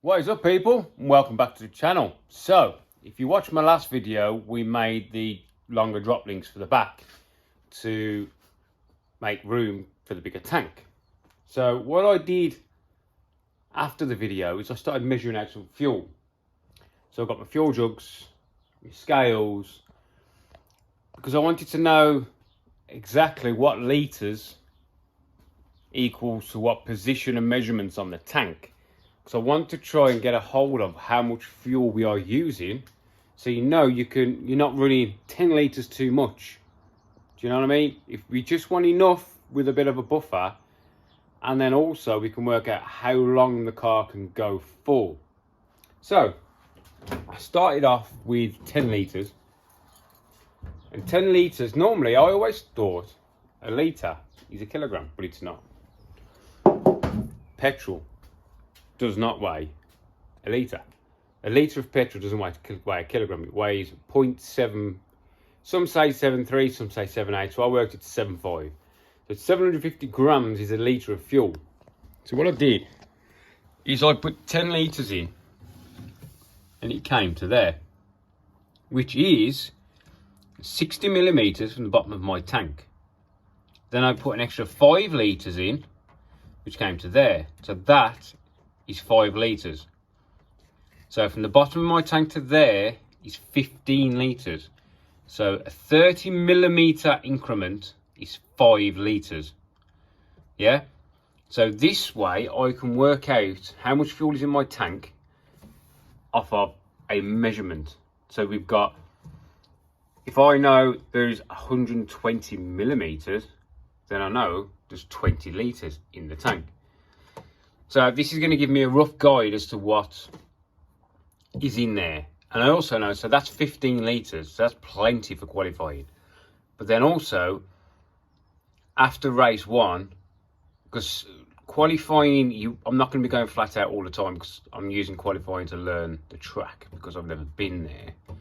What is up, people? And welcome back to the channel. So if you watched my last video, we made the longer drop links for the back to make room for the bigger tank. So what I did after the video is I started measuring out some fuel. So I've got my fuel jugs, my scales, because I wanted to know exactly what litres equals to what position and measurements on the tank. So I want to try and get a hold of how much fuel we are using, so you're not running 10 litres too much. Do you know what I mean? If we just want enough with a bit of a buffer, and then also we can work out how long the car can go for. So I started off with 10 litres, and 10 litres, normally I always thought a litre is a kilogram, but it's not. Petrol does not weigh a litre. A litre of petrol doesn't weigh a kilogram. It weighs 0.7, some say 7.3, some say 7.8, so I worked it to 7.5. So 750 grams is a litre of fuel. So what I did is I put 10 litres in, and it came to there, which is 60 millimetres from the bottom of my tank. Then I put an extra 5 litres in, which came to there. So that is 5 litres. So from the bottom of my tank to there is 15 litres. So a 30 millimetre increment is 5 litres. Yeah? So this way I can work out how much fuel is in my tank off of a measurement. So we've got, if I know there's 120 millimetres, then I know there's 20 litres in the tank. So this is going to give me a rough guide as to what is in there. And I also know, so that's 15 litres, so that's plenty for qualifying. But then also, after race one, because qualifying, I'm not going to be going flat out all the time, because I'm using qualifying to learn the track, because I've never been there.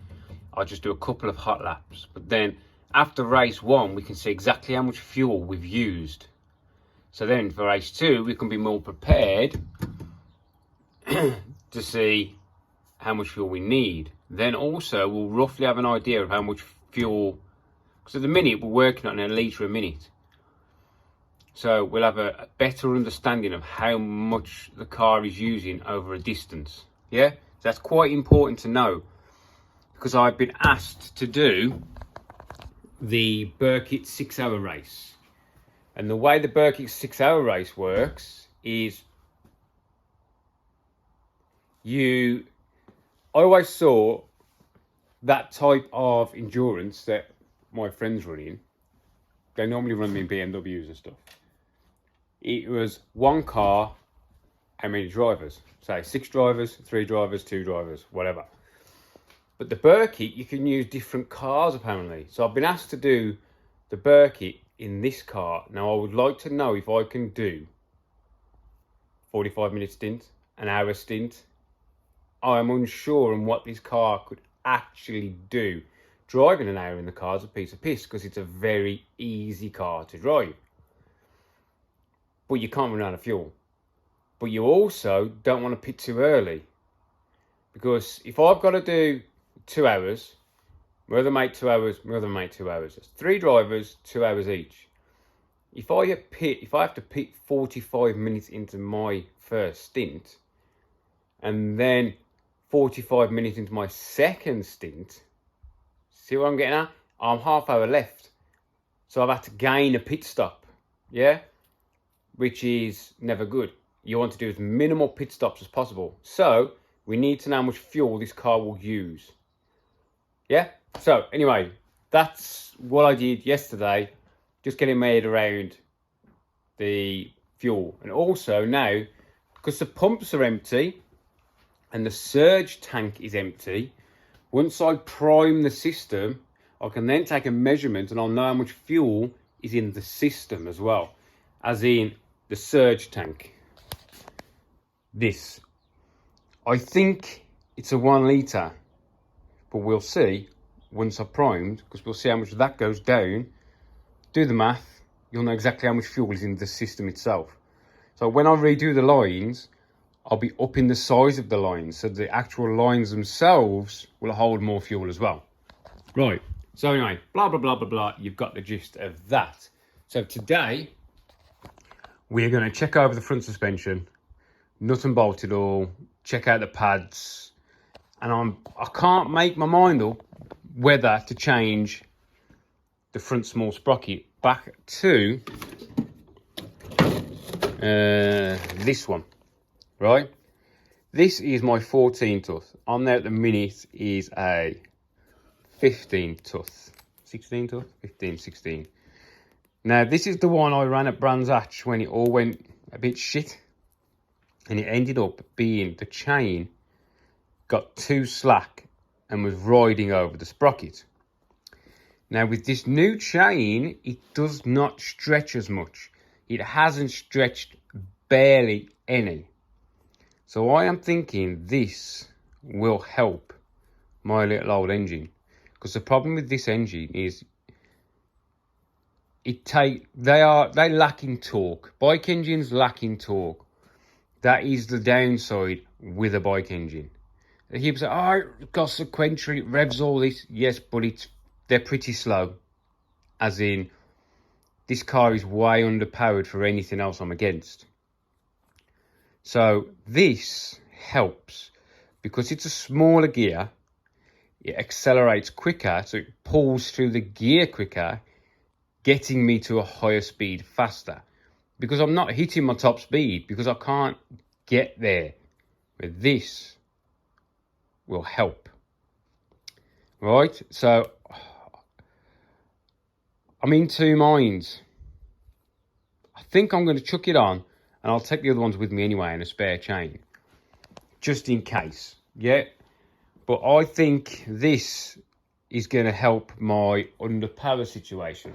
I'll just do a couple of hot laps. But then after race one, we can see exactly how much fuel we've used. So then for race two, we can be more prepared to see how much fuel we need. Then also, we'll roughly have an idea of how much fuel, because at the minute, we're working on a litre a minute. So we'll have a better understanding of how much the car is using over a distance. Yeah, so that's quite important to know, because I've been asked to do the Burkitt 6-hour race. And the way the Burkitt 6-hour race works is I always saw that type of endurance that my friends run in. They normally run in BMWs and stuff. It was one car, how many drivers? Say 6 drivers, 3 drivers, 2 drivers, whatever. But the Burkitt, you can use different cars apparently. So I've been asked to do the Burkitt in this car. Now I would like to know if I can do 45-minute stint, an hour stint. I am unsure on what this car could actually do. Driving an hour in the car is a piece of piss, because it's a very easy car to drive. But you can't run out of fuel. But you also don't want to pit too early, because if I've got to do 2 hours, my other mate 2 hours, my other mate 2 hours. That's 3 drivers, 2 hours each. If I have to pit 45 minutes into my first stint, and then 45 minutes into my second stint, see what I'm getting at? I'm half hour left. So I've had to gain a pit stop, yeah? Which is never good. You want to do as minimal pit stops as possible. So we need to know how much fuel this car will use. Yeah? So anyway, that's what I did yesterday, just getting my head around the fuel. And also now, because the pumps are empty and the surge tank is empty, once I prime the system, I can then take a measurement and I'll know how much fuel is in the system as well, as in the surge tank. This, I think it's a 1 litre, but we'll see once I've primed, because we'll see how much that goes down. Do the math, you'll know exactly how much fuel is in the system itself. So when I redo the lines, I'll be upping the size of the lines, so the actual lines themselves will hold more fuel as well. Right, so anyway, blah, blah, blah, blah, blah. You've got the gist of that. So today, we're going to check over the front suspension, nut and bolt it all, check out the pads, and I can't make my mind up whether to change the front small sprocket back to this one, right? This is my 14 tooth. On there at the minute is a 15 tooth, 16 tooth, 15, 16. Now this is the one I ran at Brands Hatch when it all went a bit shit, and it ended up being the chain got too slack and was riding over the sprocket. Now with this new chain, it does not stretch as much. It hasn't stretched barely any. So I am thinking this will help my little old engine. Because the problem with this engine is they lack in torque. Bike engines lack in torque. That is the downside with a bike engine. People say, oh, it goes sequential, it revs all this. Yes, but they're pretty slow. As in, this car is way underpowered for anything else I'm against. So this helps because it's a smaller gear. It accelerates quicker, so it pulls through the gear quicker, getting me to a higher speed faster. Because I'm not hitting my top speed, because I can't get there. But this will help. Right, so I'm in two minds. I think I'm going to chuck it on, and I'll take the other ones with me anyway in a spare chain. Just in case, yeah? But I think this is going to help my underpower situation.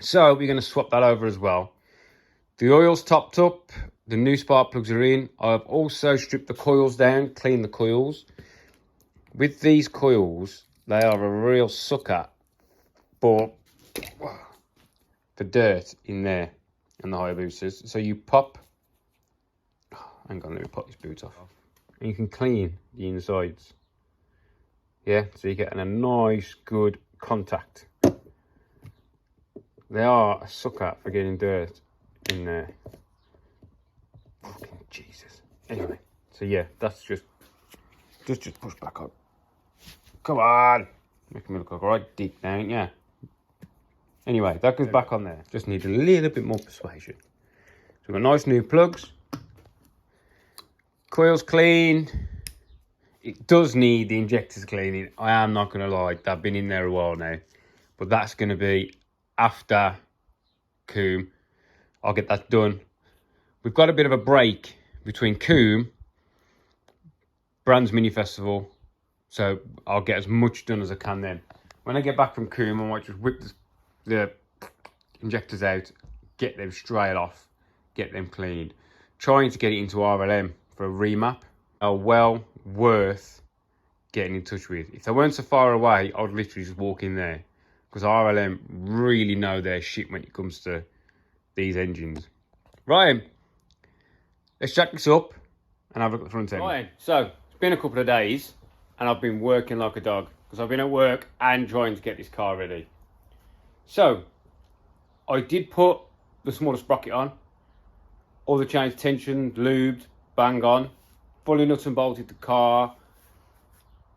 So we're going to swap that over as well. The oil's topped up. The new spark plugs are in. I've also stripped the coils down, cleaned the coils. With these coils, they are a real sucker for dirt in there and the Hayabusas. So you pop, hang on, let me pop this boot off. And you can clean the insides. Yeah, so you're getting a nice, good contact. They are a sucker for getting dirt in there. Fucking Jesus. Anyway, so yeah, that's just push back up. Come on. Making me look like a right dick now, ain't ya? Anyway, that goes back on there. Just need a little bit more persuasion. So we've got nice new plugs. Coils clean. It does need the injectors cleaning. I am not going to lie. They've been in there a while now. But that's going to be after Combe. I'll get that done. We've got a bit of a break between Combe, Brands Mini Festival. So I'll get as much done as I can then. When I get back from Combe, I might just whip the injectors out, get them straight off, get them cleaned. Trying to get it into RLM for a remap are well worth getting in touch with. If they weren't so far away, I'd literally just walk in there. Because RLM really know their shit when it comes to these engines. Ryan, let's jack this up and have a look at the front end. Ryan, so it's been a couple of days and I've been working like a dog because I've been at work and trying to get this car ready. So I did put the smaller sprocket on, all the chains tensioned, lubed, bang on, fully nuts and bolted the car.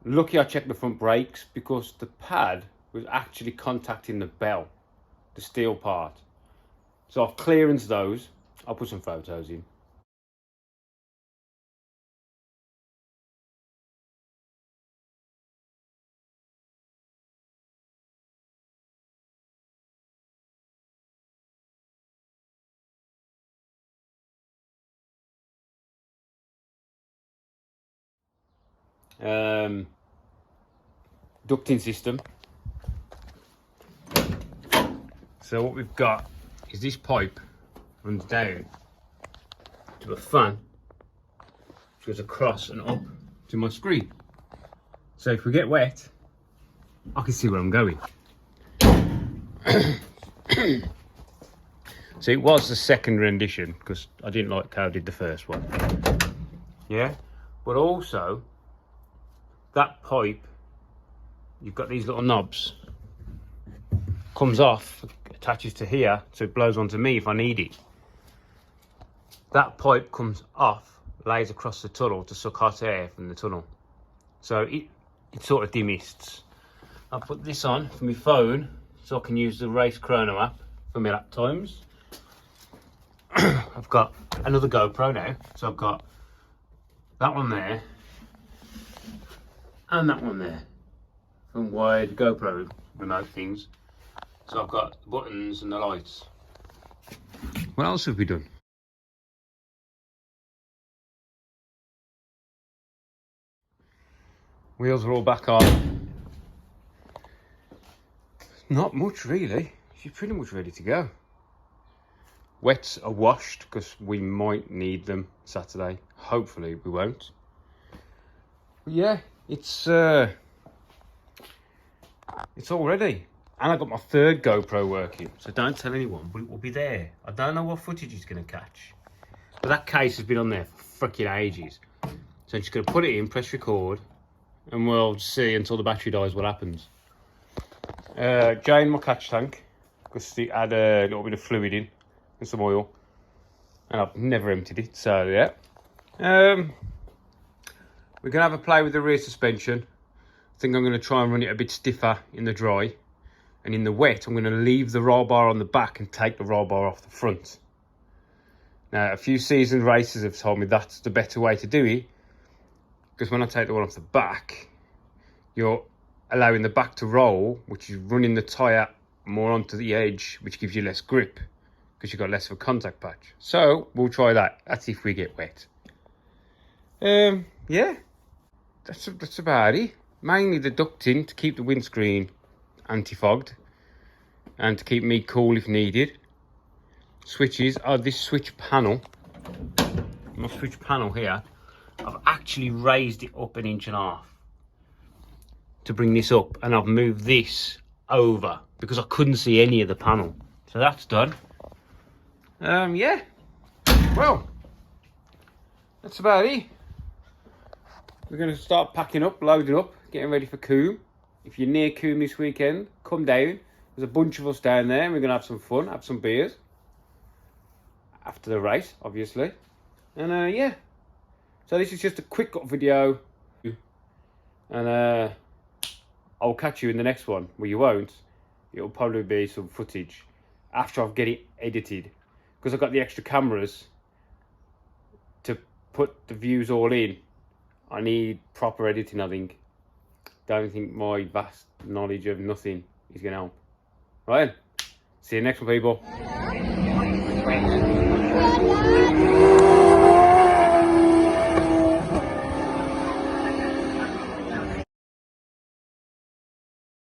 Lucky I checked the front brakes because the pad was actually contacting the bell, the steel part. So I've clearanced those. I'll put some photos in. Ducting system. So what we've got is this pipe runs down to a fan, which goes across and up to my screen. So if we get wet, I can see where I'm going. So it was the second rendition because I didn't like how I did the first one. Yeah, but also that pipe, you've got these little knobs, comes off, attaches to here, so it blows onto me if I need it. That pipe comes off, lays across the tunnel to suck hot air from the tunnel. So it sort of demists. I'll put this on for my phone so I can use the race chrono app for my lap times. I've got another GoPro now, so I've got that one there and that one there from wired GoPro remote things. So I've got the buttons and the lights. What else have we done? Wheels are all back on. Not much really. She's pretty much ready to go. Wets are washed because we might need them Saturday. Hopefully we won't. But yeah, it's all ready. And I got my third GoPro working, so don't tell anyone, but it will be there. I don't know what footage it's going to catch. But that case has been on there for freaking ages. So I'm just going to put it in, press record, and we'll see until the battery dies what happens. Drained my catch tank because it had a little bit of fluid in and some oil, and I've never emptied it, so yeah. We're gonna have a play with the rear suspension. I think I'm gonna try and run it a bit stiffer in the dry, and in the wet I'm gonna leave the roll bar on the back and take the roll bar off the front. Now a few seasoned racers have told me that's the better way to do it, because when I take the one off the back, you're allowing the back to roll, which is running the tyre more onto the edge, which gives you less grip because you've got less of a contact patch. So we'll try that. That's if we get wet. Yeah, that's about it. Mainly the ducting to keep the windscreen anti-fogged and to keep me cool if needed. Switches are this switch panel. My switch panel here, I've actually raised it up 1.5 inches to bring this up, and I've moved this over because I couldn't see any of the panel. So that's done. Yeah, well, that's about it. We're going to start packing up, loading up, getting ready for Combe. If you're near Combe this weekend, come down. There's a bunch of us down there and we're going to have some fun, have some beers after the race, obviously. And yeah, so this is just a quick video, and I'll catch you in the next one. Well, you won't. It'll probably be some footage after I get it edited, because I've got the extra cameras to put the views all in. I need proper editing, I think. Don't think my vast knowledge of nothing is going to help. Right then, see you next one, people.